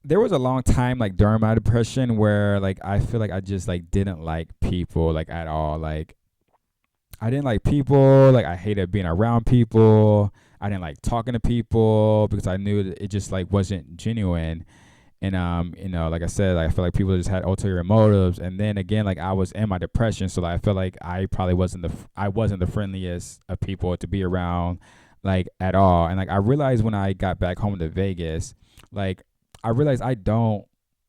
there was a long time like during my depression where like I feel like I just like didn't like people like at all. Like I didn't like people. Like I hated being around people. I didn't like talking to people because I knew that it just like wasn't genuine. And like I said, like, I feel like people just had ulterior motives. And then again, like I was in my depression, so like, I feel like I probably wasn't the friendliest of people to be around, like at all. And like I realized when I got back home to Vegas, like I realized I don't.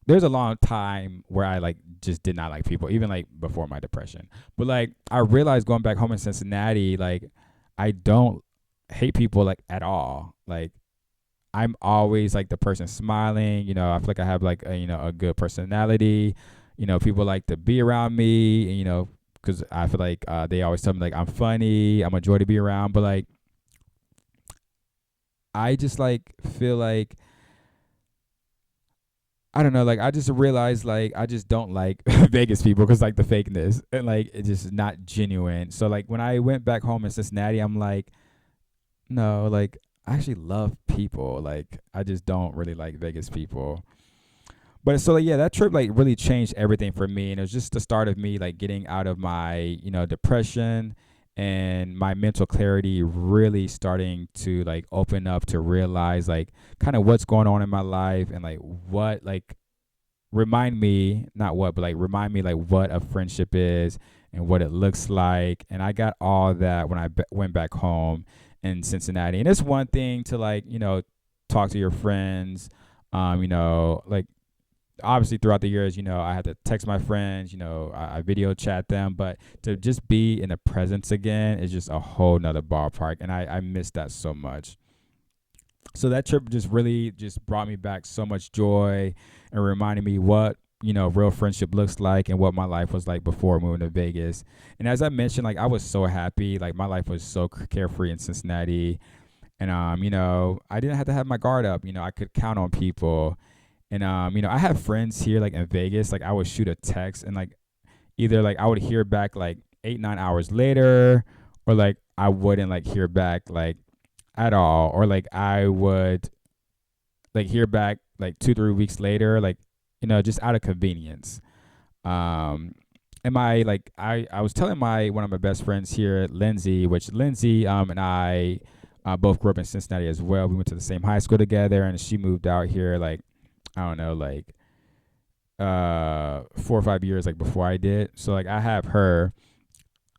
There's a long time where I like just did not like people, even like before my depression. But like I realized going back home in Cincinnati, like I don't hate people like at all. Like I'm always like the person smiling. I feel like I have like a good personality. People like to be around me. Because I feel like they always tell me like I'm funny. I'm a joy to be around. But like I just like feel like I don't know. Like I just realized like I just don't like Vegas people because like the fakeness and like it's just not genuine. So like when I went back home in Cincinnati, I'm like no, like I actually love people. Like I just don't really like Vegas people. But so like, yeah, that trip like really changed everything for me, and it was just the start of me like getting out of my depression and my mental clarity really starting to like open up to realize like kind of what's going on in my life and like what like remind me not what but like remind me like what a friendship is and what it looks like. And I got all that when I went back home in Cincinnati. And it's one thing to like talk to your friends, like obviously throughout the years, I had to text my friends, I video chat them, but to just be in the presence again is just a whole nother ballpark. And I miss that so much. So that trip just really just brought me back so much joy and reminded me what, real friendship looks like and what my life was like before moving to Vegas. And as I mentioned, like I was so happy, like my life was so carefree in Cincinnati. And I didn't have to have my guard up. I could count on people. And I have friends here like in Vegas. Like I would shoot a text and like either like I would hear back like 8 9 hours later, or like I wouldn't like hear back like at all, or like I would like hear back like 2 3 weeks later, like just out of convenience. Um, and my like I was telling my one of my best friends here, Lindsay, which Lindsay and I both grew up in Cincinnati as well. We went to the same high school together, and she moved out here like I don't know, like 4 or 5 years like before I did. So like I have her,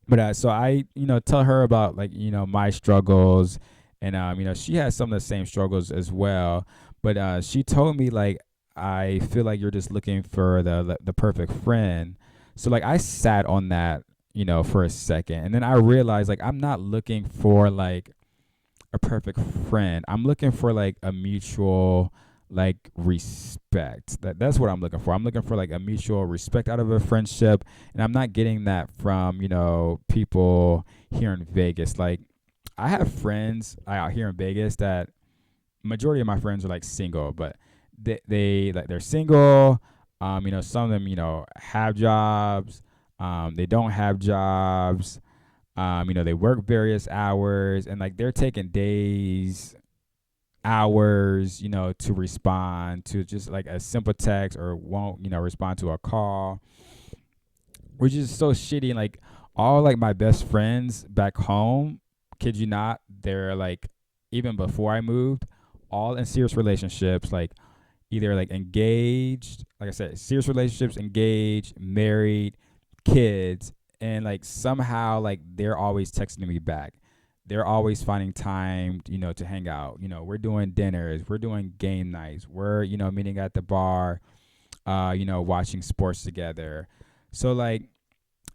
but so I tell her about like my struggles, and she has some of the same struggles as well. But she told me like I feel like you're just looking for the perfect friend. So like I sat on that for a second, and then I realized like I'm not looking for like a perfect friend. I'm looking for like a mutual like respect. That's what I'm looking for. I'm looking for like a mutual respect out of a friendship, and I'm not getting that from people here in Vegas. Like I have friends out here in Vegas that majority of my friends are like single, but they like they're single. Some of them have jobs. They don't have jobs. They work various hours, and like they're taking days, hours, to respond to just like a simple text, or won't, respond to a call, which is so shitty. And like all like my best friends back home, kid you not, they're like even before I moved, all in serious relationships, like either like engaged, like I said, serious relationships, engaged, married, kids, and like somehow like they're always texting me back. They're always finding time, to hang out. We're doing dinners, we're doing game nights, we're, meeting at the bar, watching sports together. So like,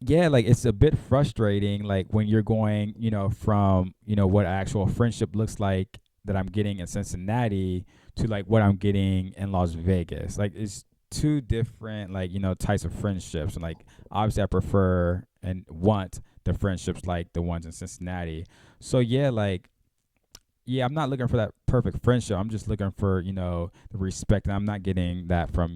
yeah, like it's a bit frustrating, like when you're going, from, what actual friendship looks like that I'm getting in Cincinnati to like what I'm getting in Las Vegas. Like it's two different like, types of friendships. And like obviously I prefer and want the friendships like the ones in Cincinnati. So yeah, like yeah, I'm not looking for that perfect friendship. I'm just looking for, the respect. And I'm not getting that from,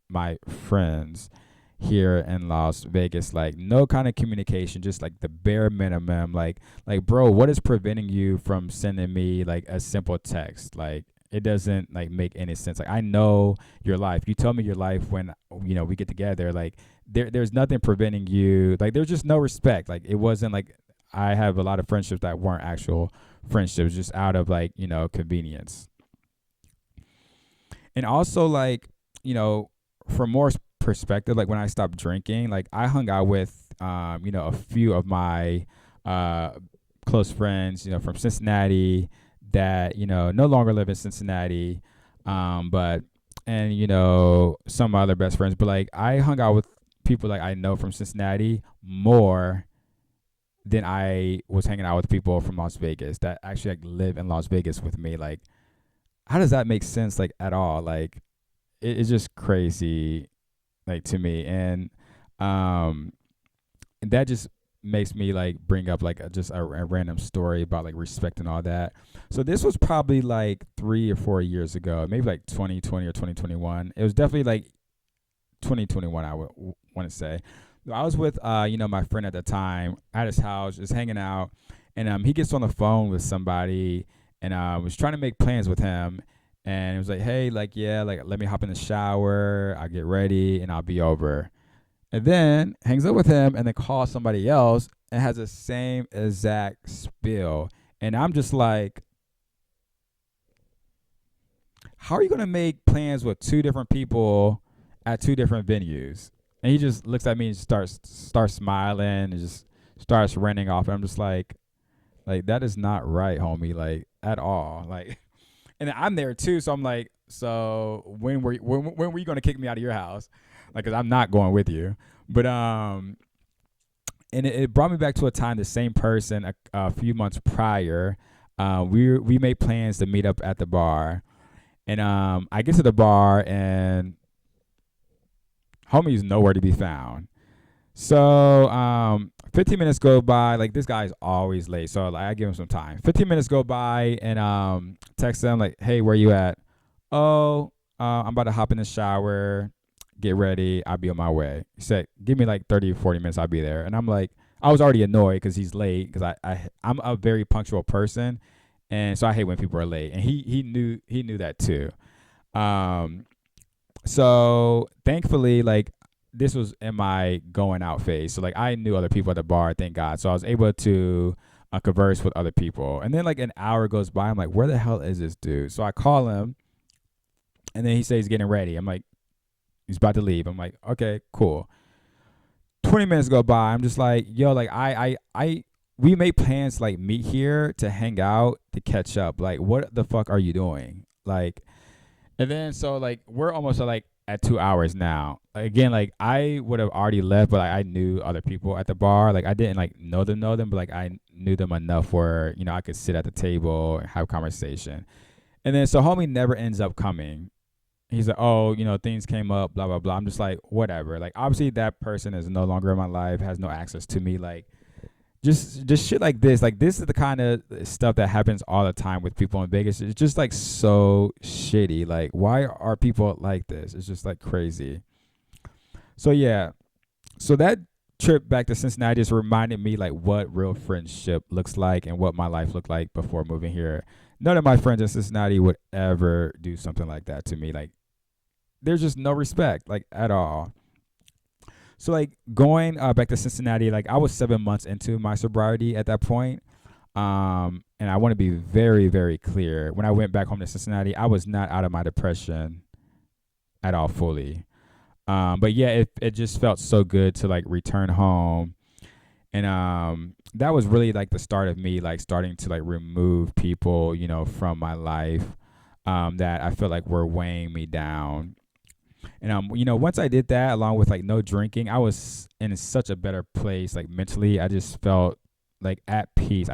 my friends here in Las Vegas. Like no kind of communication, just like the bare minimum. Like bro, what is preventing you from sending me like a simple text? Like it doesn't like make any sense. Like I know your life. You tell me your life when we get together. Like there's nothing preventing you. Like there's just no respect. Like it wasn't like I have a lot of friendships that weren't actual friendships, just out of like convenience. And also like from more perspective, like when I stopped drinking, like I hung out with a few of my uh close friends from Cincinnati that no longer live in Cincinnati, but and some of my other best friends, but like I hung out with people like I know from Cincinnati more than I was hanging out with people from Las Vegas that actually like live in Las Vegas with me. Like how does that make sense like at all? Like it's just crazy like to me. And um that just makes me like bring up like just a random story about like respect and all that. So this was probably like 3 or 4 years ago, maybe like 2020 or 2021. It was definitely like 2021, I would want to say. I was with my friend at the time at his house, just hanging out, and he gets on the phone with somebody, and was trying to make plans with him, and it was like, hey, like yeah, like let me hop in the shower, I'll get ready, and I'll be over. And then hangs up with him, and then calls somebody else and has the same exact spill, and I'm just like, how are you gonna make plans with two different people at two different venues? And he just looks at me and starts smiling and just starts running off. And I'm just like that is not right, homie, like at all. Like, and I'm there too, so I'm like, so when were you gonna kick me out of your house? Like, cause I'm not going with you. But and it brought me back to a time the same person a few months prior. We made plans to meet up at the bar, and I get to the bar and homie's nowhere to be found. So 15 minutes go by. Like this guy's always late, so like, I give him some time. 15 minutes go by, and text him like, "Hey, where you at?" "Oh, I'm about to hop in the shower, get ready. I'll be on my way." He said, "Give me like 30 or 40 minutes. I'll be there." And I'm like, I was already annoyed because he's late because I'm a very punctual person, and so I hate when people are late. And he knew that too. Um, so thankfully, like this was in my going out phase. So like I knew other people at the bar, thank God. So I was able to converse with other people. And then like an hour goes by. I'm like, where the hell is this dude? So I call him, and then he says he's getting ready. I'm like, he's about to leave. I'm like, okay, cool. 20 minutes go by. I'm just like, yo, like we made plans to like meet here to hang out to catch up. Like, what the fuck are you doing? Like, and then so like we're almost at 2 hours now. Again, like I would have already left, but like, I knew other people at the bar. Like I didn't like know them, but like I knew them enough where I could sit at the table and have a conversation. And then so homie never ends up coming. He's like, oh, things came up, blah blah blah. I'm just like, whatever. Like obviously that person is no longer in my life, has no access to me. Like just shit like this. Like this is the kind of stuff that happens all the time with people in Vegas. It's just like so shitty. Like why are people like this? It's just like crazy. So yeah. So that trip back to Cincinnati just reminded me like what real friendship looks like and what my life looked like before moving here. None of my friends in Cincinnati would ever do something like that to me. Like there's just no respect like at all. So like going back to Cincinnati, like I was 7 months into my sobriety at that point. And I want to be very, very clear. When I went back home to Cincinnati, I was not out of my depression at all fully. But yeah, it just felt so good to like return home. And that was really like the start of me like starting to like remove people, from my life that I feel like were weighing me down. And once I did that, along with like no drinking, I was in such a better place, like mentally. I just felt like at peace.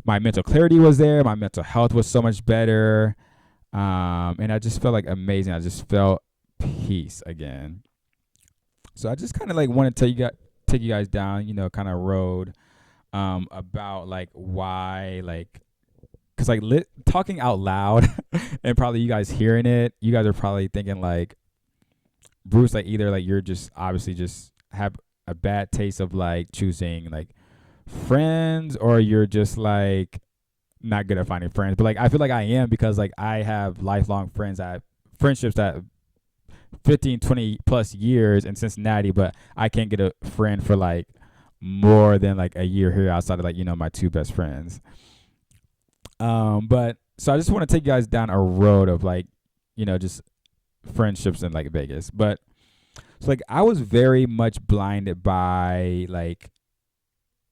My mental clarity was there. My mental health was so much better, and I just felt like amazing. I just felt peace again. So I just kind of like want to take you guys down, kind of road, about like why like. Cause like talking out loud and probably you guys hearing it, you guys are probably thinking like, Bruce, like either like you're just obviously just have a bad taste of like choosing like friends, or you're just like not good at finding friends, but like I feel like I am because like I have lifelong friends. I have friendships that 15, 20 plus years in Cincinnati, but I can't get a friend for like more than like a year here outside of like, my two best friends. But so I just want to take you guys down a road of like, just friendships in like Vegas. But so like I was very much blinded by like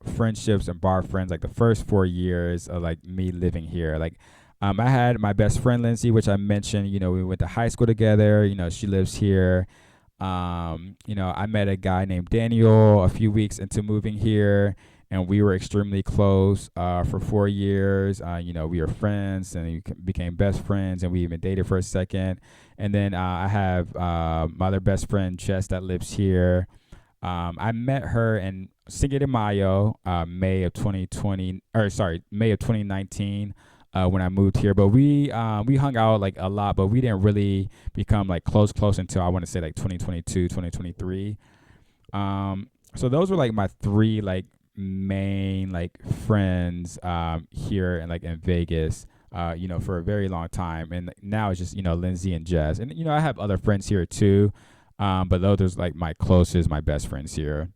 friendships and bar friends like the first 4 years of like me living here. Like I had my best friend Lindsay, which I mentioned, we went to high school together, she lives here. I met a guy named Daniel a few weeks into moving here, and we were extremely close for 4 years. We were friends and we became best friends, and we even dated for a second. And then I have my other best friend, Jess, that lives here. I met her in Cinco de Mayo, May of 2020, or sorry, May of 2019. When I moved here, but we hung out like a lot, but we didn't really become like close until I want to say like 2022, 2023. So those were like my three like main like friends here and like in Vegas, for a very long time. And now it's just, Lindsay and Jess. And, I have other friends here too. But those are like my closest, my best friends here.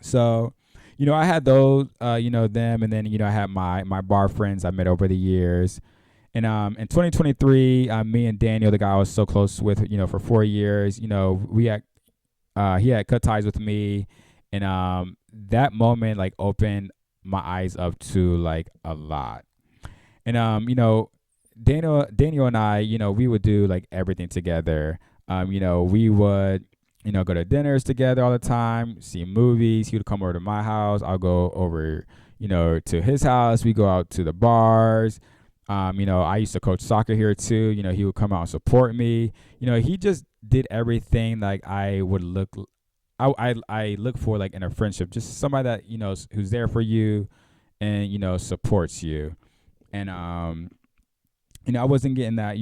So, I had those, them, and then, I had my bar friends I met over the years. And in 2023, me and Daniel, the guy I was so close with, for 4 years, he had cut ties with me, and that moment like opened my eyes up to like a lot. And Daniel and I, we would do like everything together. We would go to dinners together all the time, see movies. He would come over to my house. I'll go over, to his house. We go out to the bars. I used to coach soccer here too. He would come out and support me. He just did everything like I would look. I look for like in a friendship, just somebody that who's there for you, and supports you. And I wasn't getting that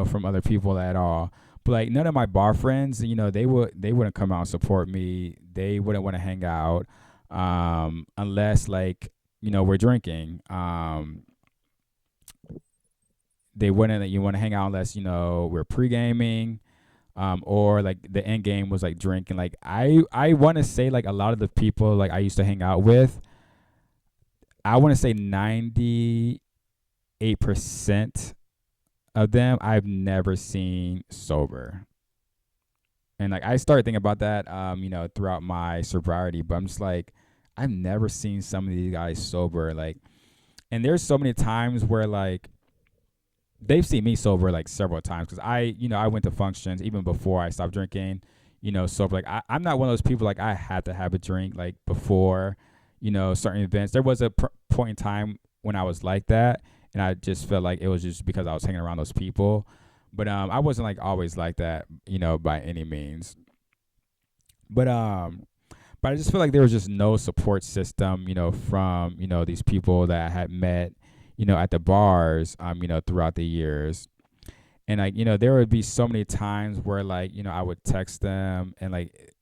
from other people at all. But like none of my bar friends, they wouldn't come out and support me. They wouldn't want to hang out unless like we're drinking. They wouldn't let you want to hang out unless we're pre-gaming, or like the end game was like drinking. Like I want to say like a lot of the people like I used to hang out with, I want to say 98% of them I've never seen sober. And like I started thinking about that throughout my sobriety, but I'm just like I've never seen some of these guys sober. Like, and there's so many times where like they've seen me sober like several times, because I went to functions even before I stopped drinking, sober. Like I'm not one of those people like I had to have a drink like before certain events. There was a point in time when I was like that, and I just felt like it was just because I was hanging around those people. But I wasn't like always like that, by any means. But I just feel like there was just no support system, from these people that I had met, at the bars, throughout the years. And like there would be so many times where like I would text them, and like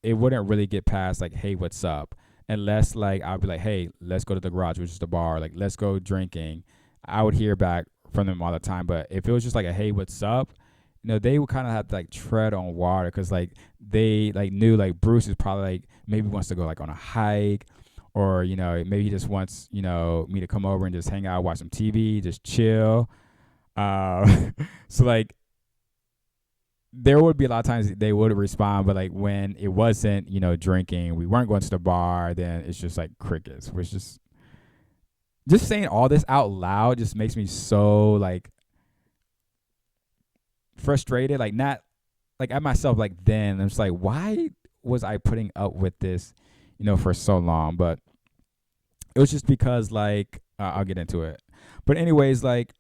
it wouldn't really get past like, hey, what's up? Unless like I'd be like, hey, let's go to the garage, which is the bar, like let's go drinking. I would hear back from them all the time. But if it was just like a hey, what's up, they would kind of have to like tread on water, because like they like knew like Bruce is probably like maybe wants to go like on a hike, or maybe he just wants me to come over and just hang out, watch some TV, just chill. So like there would be a lot of times they would respond, but like when it wasn't drinking, we weren't going to the bar, then it's just like crickets. Which just saying all this out loud just makes me so like frustrated, like not like at myself. Like then I'm just like, why was I putting up with this for so long? But it was just because like I'll get into it. But anyways, like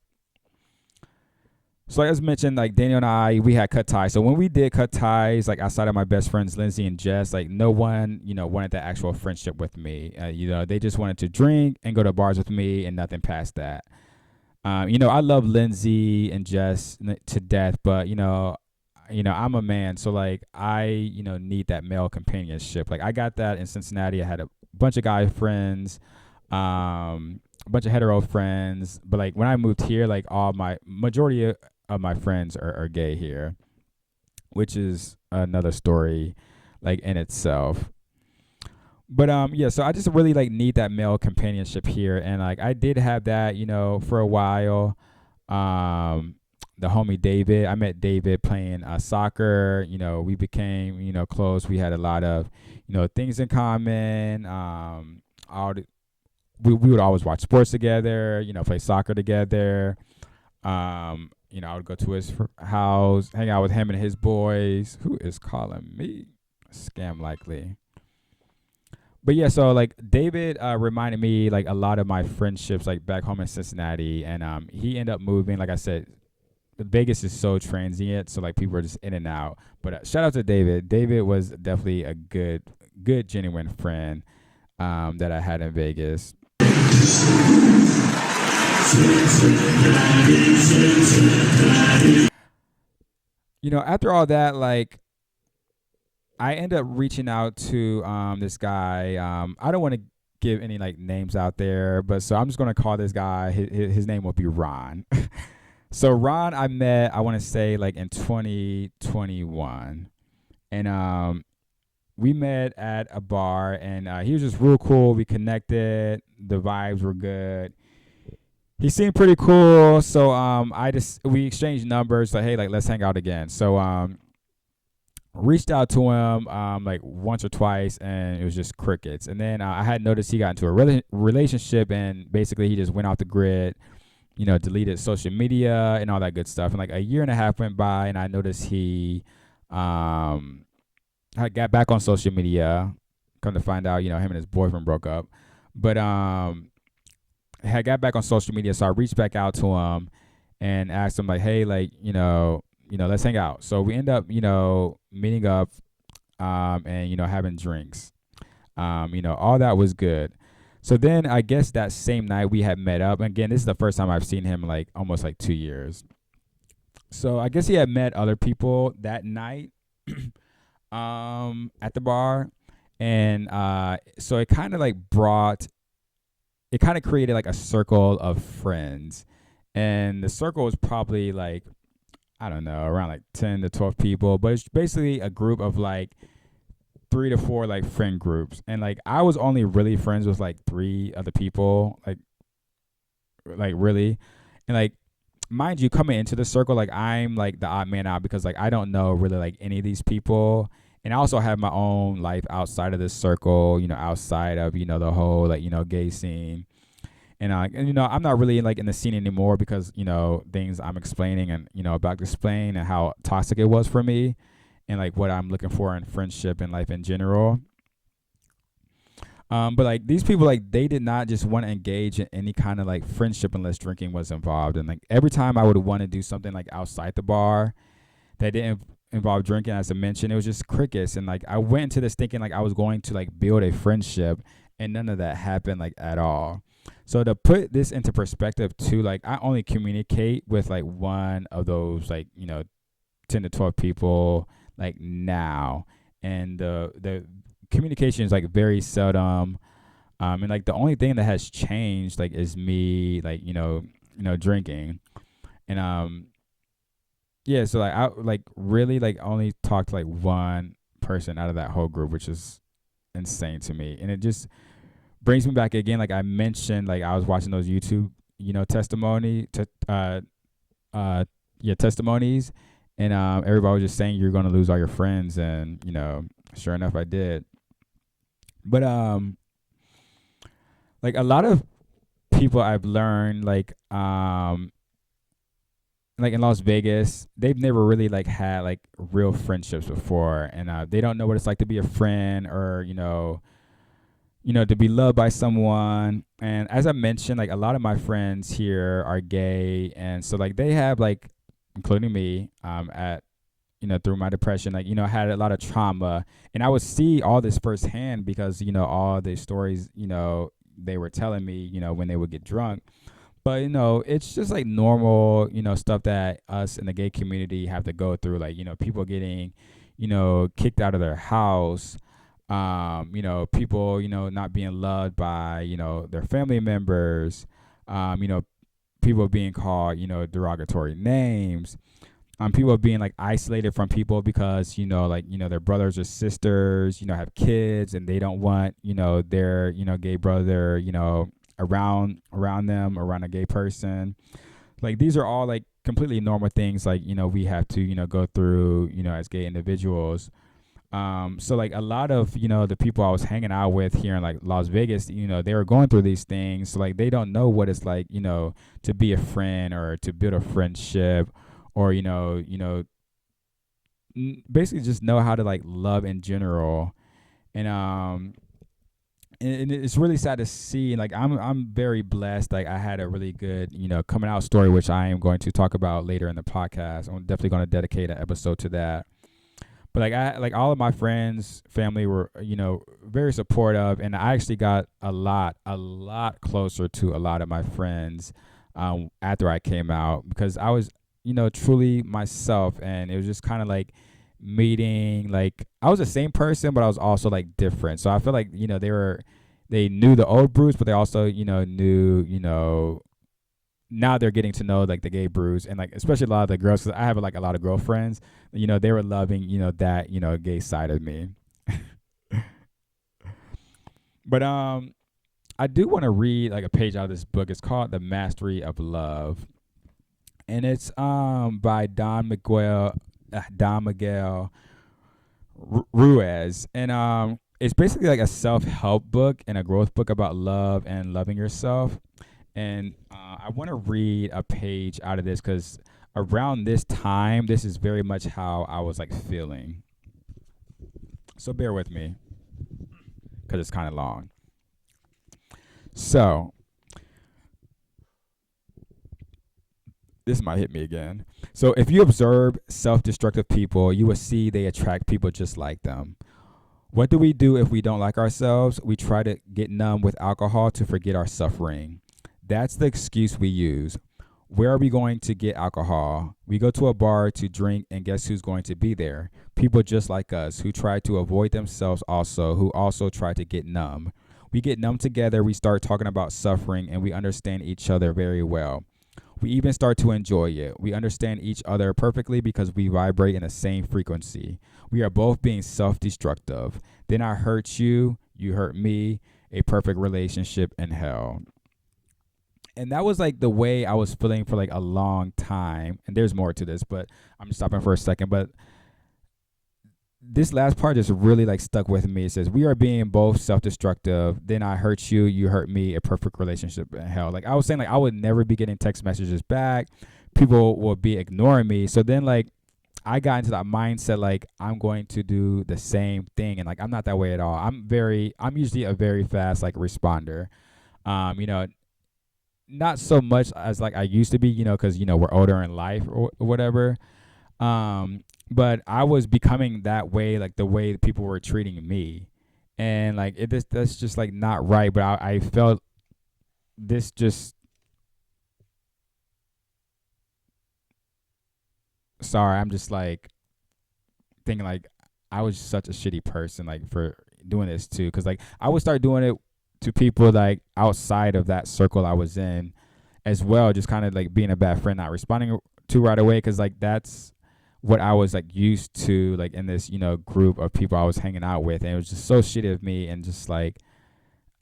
so like as mentioned, like Daniel and I, we had cut ties. So when we did cut ties, like outside of my best friends Lindsay and Jess, like no one wanted that actual friendship with me. They just wanted to drink and go to bars with me, and nothing past that. I love Lindsay and Jess to death, but I'm a man, so like I need that male companionship. Like I got that in Cincinnati. I had a bunch of guy friends. A bunch of hetero friends. But like when I moved here, like all my majority of my friends are gay here, which is another story, like in itself. But yeah, so I just really like need that male companionship here, and like I did have that, for a while. Um, the homie David, I met David playing soccer. We became close. We had a lot of things in common. All the, we would always watch sports together. Play soccer together. I would go to his house, hang out with him and his boys. Who is calling me? Scam likely. But yeah, so like David reminded me like a lot of my friendships like back home in Cincinnati, and he ended up moving. Like I said, Vegas is so transient, so like people are just in and out. But shout out to David. David was definitely a good genuine friend that I had in Vegas. After all that, like I end up reaching out to this guy. I don't want to give any like names out there, but so I'm just gonna call this guy. His name will be Ron. So Ron, I met. I want to say like in 2021, and we met at a bar, and he was just real cool. We connected. The vibes were good. He seemed pretty cool. So we exchanged numbers. Like, hey, like let's hang out again. So reached out to him like once or twice, and it was just crickets. And then I had noticed he got into a relationship, and basically he just went off the grid, deleted social media and all that good stuff. And like a year and a half went by, and I noticed he had got back on social media. Come to find out, him and his boyfriend broke up. But had got back on social media, so I reached back out to him and asked him like, hey, like, let's hang out. So we end up, meeting up, and, having drinks. All that was good. So then I guess that same night we had met up. Again, this is the first time I've seen him in like almost like 2 years. So I guess he had met other people that night, at the bar. And so it kind of like created like a circle of friends. And the circle was probably like, I don't know, around like 10 to 12 people, but it's basically a group of like 3 to 4 like friend groups. And like I was only really friends with like 3 other people, like really. And like mind you, coming into the circle, like I'm like the odd man out because like I don't know really like any of these people. And I also have my own life outside of this circle, outside of, the whole like, gay scene. And I'm not really like in the scene anymore because things I'm explaining and about to explain and how toxic it was for me, and like what I'm looking for in friendship and life in general. But like these people, like they did not just want to engage in any kind of like friendship unless drinking was involved. And like every time I would want to do something like outside the bar that didn't involve drinking, as I mentioned, it was just crickets. And like I went into this thinking like I was going to like build a friendship, and none of that happened like at all. So to put this into perspective too, like I only communicate with like one of those like 10 to 12 people like now, and the communication is like very seldom. And like the only thing that has changed like is me like drinking. And yeah, so like I like really like only talked to like one person out of that whole group, which is insane to me. And it just brings me back again, like I mentioned, like I was watching those YouTube testimonies, and everybody was just saying you're going to lose all your friends, and sure enough I did. But like a lot of people I've learned like in Las Vegas, they've never really like had like real friendships before, and they don't know what it's like to be a friend, or to be loved by someone. And as I mentioned, like a lot of my friends here are gay, and so like they have like, including me, at through my depression, like had a lot of trauma, and I would see all this firsthand because all the stories they were telling me when they would get drunk. But it's just like normal stuff that us in the gay community have to go through, like people getting kicked out of their house, People, not being loved by, their family members, people being called, derogatory names, people being like isolated from people because, their brothers or sisters, have kids and they don't want, their, gay brother, around them, around a gay person. Like these are all like completely normal things like, we have to, go through, as gay individuals. So like a lot of, the people I was hanging out with here in like Las Vegas, they were going through these things. So like they don't know what it's like, to be a friend or to build a friendship or, basically just know how to like love in general. And and it's really sad to see. Like I'm very blessed. Like I had a really good, coming out story, which I am going to talk about later in the podcast. I'm definitely going to dedicate an episode to that. But like I like all of my friends, family were, very supportive, and I actually got a lot closer to a lot of my friends after I came out because I was, truly myself, and it was just kind of like meeting. Like I was the same person, but I was also like different. So I feel like they knew the old Bruce, but they also knew now they're getting to know like the gay Bruce, and like especially a lot of the girls, because I have like a lot of girlfriends, they were loving that gay side of me. But I do want to read like a page out of this book. It's called The Mastery of Love, and it's by Don Miguel Ruiz, and it's basically like a self-help book and a growth book about love and loving yourself. And I want to read a page out of this because around this time, this is very much how I was like feeling. So bear with me because it's kind of long. So this might hit me again. So if you observe self-destructive people, you will see they attract people just like them. What do we do if we don't like ourselves? We try to get numb with alcohol to forget our suffering. That's the excuse we use. Where are we going to get alcohol? We go to a bar to drink, and guess who's going to be there? People just like us who try to avoid themselves also, who also try to get numb. We get numb together, we start talking about suffering, and we understand each other very well. We even start to enjoy it. We understand each other perfectly because we vibrate in the same frequency. We are both being self-destructive. Then I hurt you, you hurt me, a perfect relationship in hell. And that was like the way I was feeling for like a long time. And there's more to this, but I'm stopping for a second. But this last part just really like stuck with me. It says, we are being both self-destructive. Then I hurt you, you hurt me, a perfect relationship in hell. Like I was saying, like I would never be getting text messages back. People will be ignoring me. So then like I got into that mindset, like I'm going to do the same thing. And like, I'm not that way at all. I'm usually a very fast like responder. Not so much as like I used to be, because we're older in life or whatever. But I was becoming that way, like the way people were treating me, and like that's just like not right. But I felt this just sorry. I'm just like thinking like I was such a shitty person like for doing this too, because like I would start doing it to people like outside of that circle I was in as well, just kind of like being a bad friend, not responding to right away, because like that's what I was like used to like in this group of people I was hanging out with, and it was just so shitty of me, and just like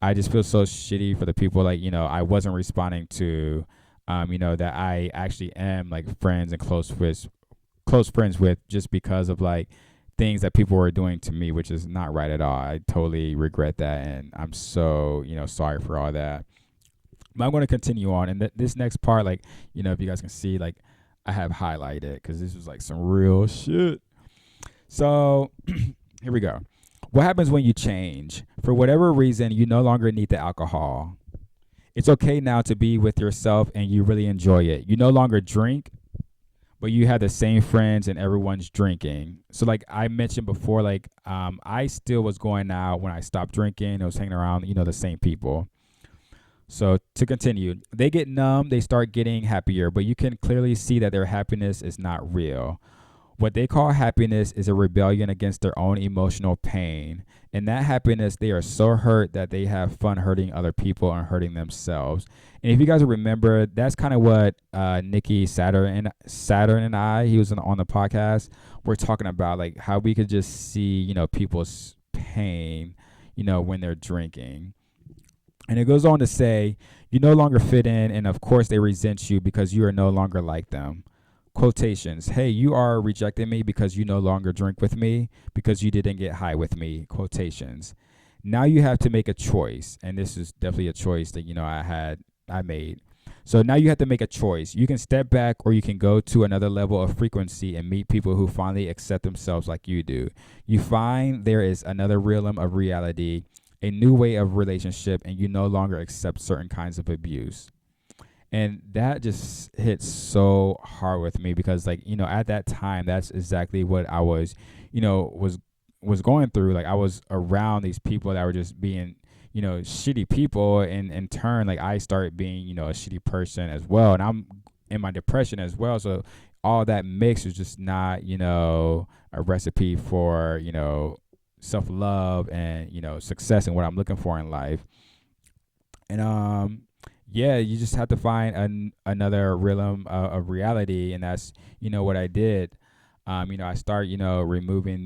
I just feel so shitty for the people like I wasn't responding to, that I actually am like friends and close friends with, just because of like things that people were doing to me, which is not right at all. I totally regret that, and I'm so sorry for all that. But I'm going to continue on, and this next part, like if you guys can see, like I have highlighted because this was like some real shit. So here we go. What happens when you change? For whatever reason, you no longer need the alcohol. It's okay now to be with yourself and you really enjoy it. You no longer drink, but you have the same friends and everyone's drinking. So like I mentioned before, like I still was going out when I stopped drinking. I was hanging around, the same people. So to continue, they get numb, they start getting happier, but you can clearly see that their happiness is not real. What they call happiness is a rebellion against their own emotional pain. In that happiness, they are so hurt that they have fun hurting other people and hurting themselves. And if you guys remember, that's kind of what Nikki Saturn and I, he was on the podcast, we're talking about, like how we could just see, people's pain, when they're drinking. And it goes on to say, you no longer fit in, and of course they resent you because you are no longer like them. Quotations. Hey, you are rejecting me because you no longer drink with me, because you didn't get high with me. Quotations. Now you have to make a choice. And this is definitely a choice that, I made. So now you have to make a choice. You can step back or you can go to another level of frequency and meet people who finally accept themselves like you do. You find there is another realm of reality, a new way of relationship, and you no longer accept certain kinds of abuse. And that just hits so hard with me because, like, at that time, that's exactly what I was, was going through. Like, I was around these people that were just being, shitty people, and in turn, like, I started being, a shitty person as well. And I'm in my depression as well. So all that mix is just not, a recipe for, self-love and, success and what I'm looking for in life. And yeah, you just have to find another realm of reality, and that's what I did. I start removing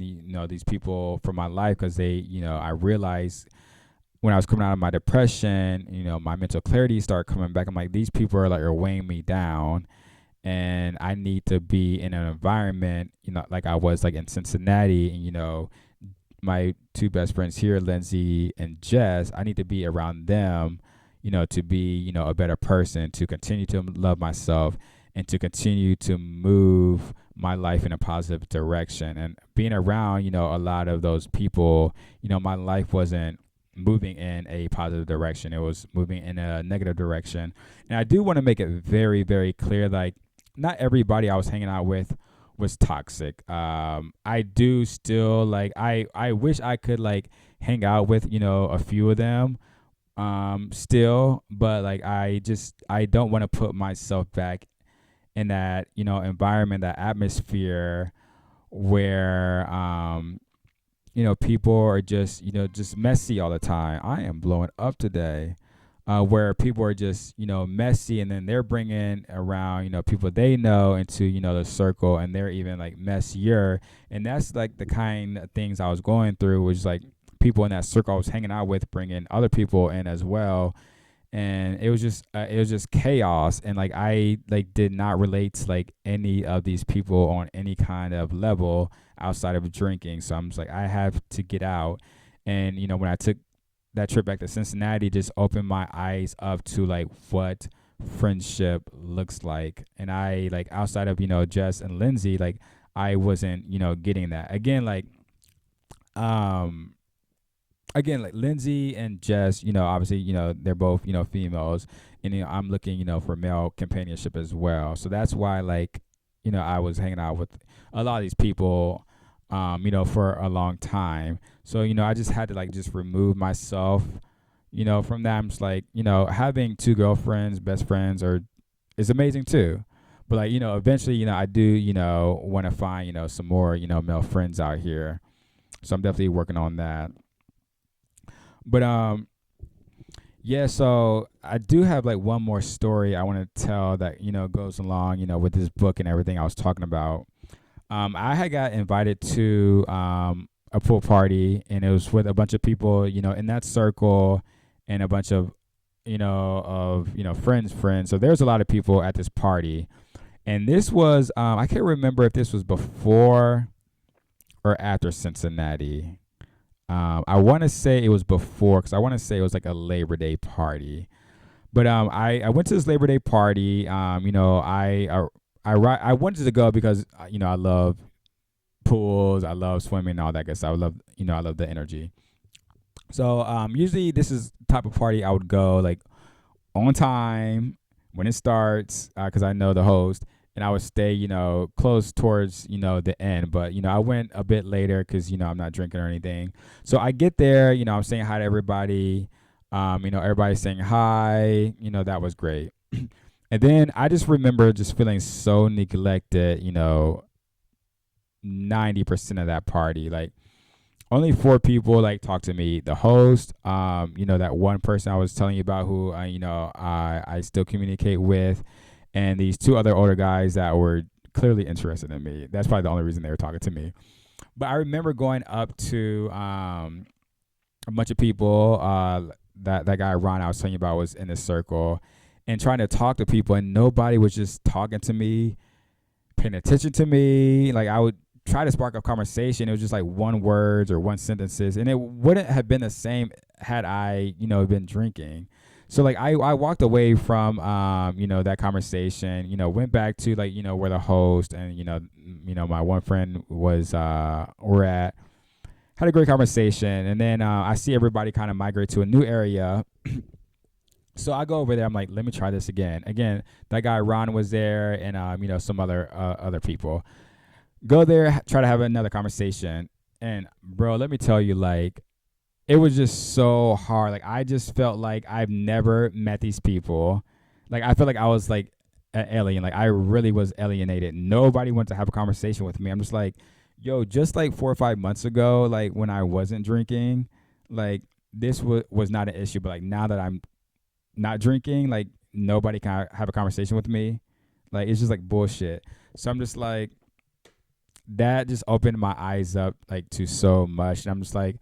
these people from my life because they I realized when I was coming out of my depression, my mental clarity started coming back. I'm like, these people are weighing me down, and I need to be in an environment like I was like in Cincinnati, and my two best friends here, Lindsay and Jess, I need to be around them, to be, a better person, to continue to love myself and to continue to move my life in a positive direction. And being around, a lot of those people, my life wasn't moving in a positive direction. It was moving in a negative direction. And I do want to make it very, very clear, like, not everybody I was hanging out with was toxic. I do still like I wish I could like hang out with a few of them still, but like I don't want to put myself back in that environment, that atmosphere where people are just just messy all the time. I am blowing up today. Where people are just messy, and then they're bringing around people they know into the circle, and they're even like messier. And that's like the kind of things I was going through, which is like people in that circle I was hanging out with bringing other people in as well. And it was just chaos, and like I like did not relate to like any of these people on any kind of level outside of drinking. So I'm just like, I have to get out. And when I took that trip back to Cincinnati, just opened my eyes up to like what friendship looks like. And I like, outside of Jess and Lindsay, like I wasn't getting that. Again, like Lindsay and Jess, obviously, they're both, females, and I'm looking, for male companionship as well. So that's why, like, I was hanging out with a lot of these people, for a long time. So, I just had to like just remove myself, from that. I'm just like, having two girlfriends, best friends is amazing too. But like, eventually, I do, want to find, some more, male friends out here. So I'm definitely working on that. But yeah, so I do have like one more story I want to tell that goes along with this book and everything I was talking about. I had got invited to a pool party, and it was with a bunch of people in that circle, and a bunch of friends. So there's a lot of people at this party, and this was I can't remember if this was before or after Cincinnati. I want to say it was before, because I want to say it was like a Labor Day party. But I went to this Labor Day party. I wanted to go because I love pools, I love swimming, and all that good stuff. I love the energy. So usually this is the type of party I would go like on time when it starts, because I know the host, and I would stay, close towards, the end. But, I went a bit later because, I'm not drinking or anything. So I get there, I'm saying hi to everybody. Everybody's saying hi, that was great. And then I just remember just feeling so neglected, 90% of that party. Like only four people like talked to me. The host, that one person I was telling you about who I still communicate with, and these two other older guys that were clearly interested in me. That's probably the only reason they were talking to me. But I remember going up to a bunch of people. That guy Ron I was telling you about was in this circle, and trying to talk to people, and nobody was just talking to me, paying attention to me. Like I would try to spark up conversation. It was just like one words or one sentences, and it wouldn't have been the same had I, been drinking. So like I walked away from that conversation. Went back to like where the host and my one friend was were at. Had a great conversation, and then I see everybody kind of migrate to a new area. So I go over there. I'm like, let me try this again. Again, that guy Ron was there, and some other people. Go there, try to have another conversation, and bro, let me tell you, like, it was just so hard. Like I just felt like I've never met these people. Like I felt like I was like an alien. Like I really was alienated. Nobody wanted to have a conversation with me. I'm just like, yo, just like 4 or 5 months ago, like when I wasn't drinking, like this was not an issue. But like now that I'm not drinking, like nobody can have a conversation with me. Like it's just like bullshit. So I'm just like, that just opened my eyes up like to so much. And I'm just like,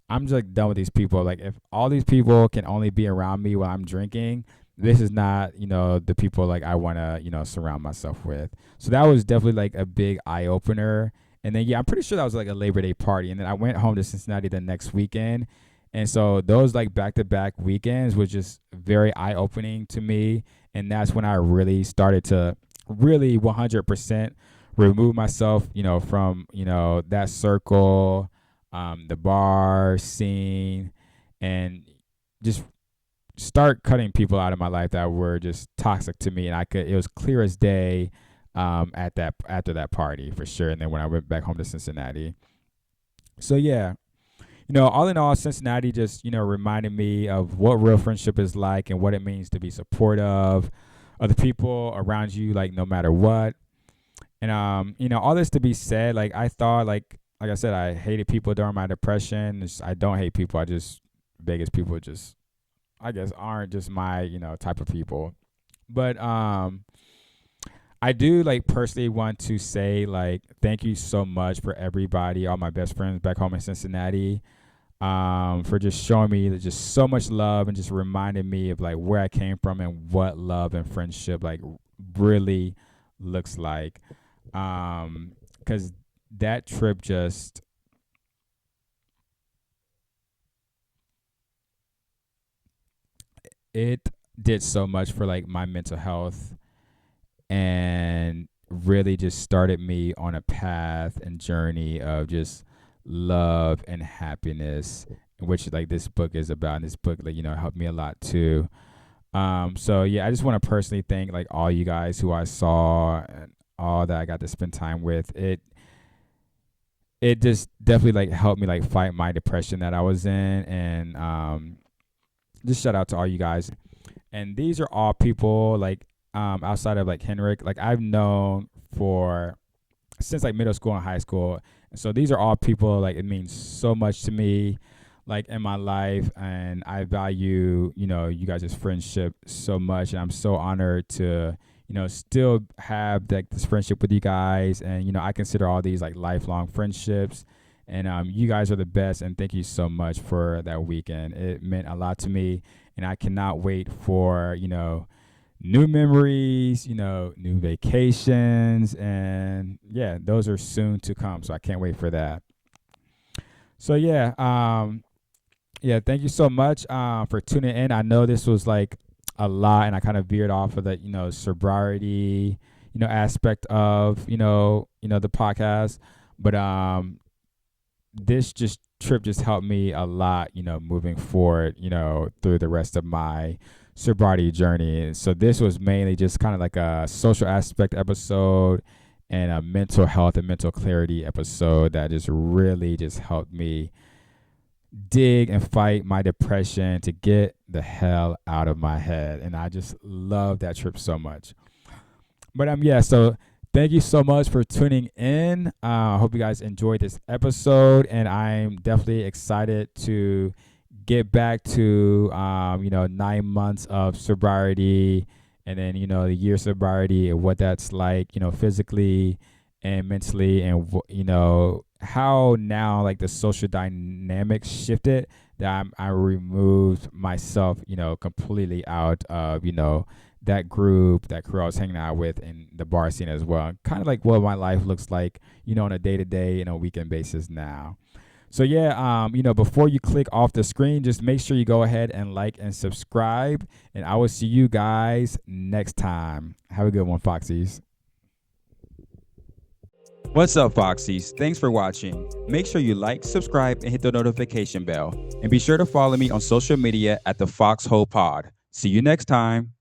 I'm just like done with these people. Like if all these people can only be around me while I'm drinking, this is not, the people like I want to, surround myself with. So that was definitely like a big eye opener. And then, yeah, I'm pretty sure that was like a Labor Day party. And then I went home to Cincinnati the next weekend. And so those like back to back weekends was just very eye opening to me. And that's when I really started to really 100% remove myself, from, that circle, the bar scene, and just start cutting people out of my life that were just toxic to me. And it was clear as day after that party for sure. And then when I went back home to Cincinnati. So yeah, all in all, Cincinnati just, reminded me of what real friendship is like and what it means to be supportive of the people around you, like no matter what. And all this to be said, like I thought, like I said, I hated people during my depression. I don't hate people. I just Vegas people just, I guess, aren't just my type of people. But I do like personally want to say like thank you so much for everybody, all my best friends back home in Cincinnati, for just showing me just so much love and just reminding me of like where I came from and what love and friendship like really looks like. Because that trip just it did so much for like my mental health and really just started me on a path and journey of just love and happiness, which like this book is about. And this book like helped me a lot too. So yeah, I just want to personally thank like all you guys who I saw and all that I got to spend time with. It just definitely like helped me like fight my depression that I was in. And just shout out to all you guys. And these are all people like outside of like Henrik, like I've known for since like middle school and high school. And so these are all people like it means so much to me like in my life, and I value you guys' friendship so much, and I'm so honored to still have like this friendship with you guys. And I consider all these like lifelong friendships. And you guys are the best, and thank you so much for that weekend. It meant a lot to me, and I cannot wait for new memories, new vacations, and yeah, those are soon to come. So I can't wait for that. So yeah, yeah, thank you so much for tuning in. I know this was like a lot, and I kind of veered off of the sobriety aspect of the podcast, but this just trip just helped me a lot, moving forward, through the rest of my sobriety journey. So this was mainly just kind of like a social aspect episode and a mental health and mental clarity episode that just really just helped me dig and fight my depression to get the hell out of my head. And I just love that trip so much. But yeah, so Thank you so much for tuning in. I hope you guys enjoyed this episode, and I'm definitely excited to get back to 9 months of sobriety, and then the year sobriety and what that's like, physically and mentally, and how now like the social dynamics shifted, that I removed myself completely out of that crew I was hanging out with in the bar scene as well. Kind of like what my life looks like, on a day to day and a weekend basis now. So yeah, before you click off the screen, just make sure you go ahead and like and subscribe, and I will see you guys next time. Have a good one, Foxies. What's up, Foxies? Thanks for watching. Make sure you like, subscribe, and hit the notification bell. And be sure to follow me on social media at the Foxhole Pod. See you next time.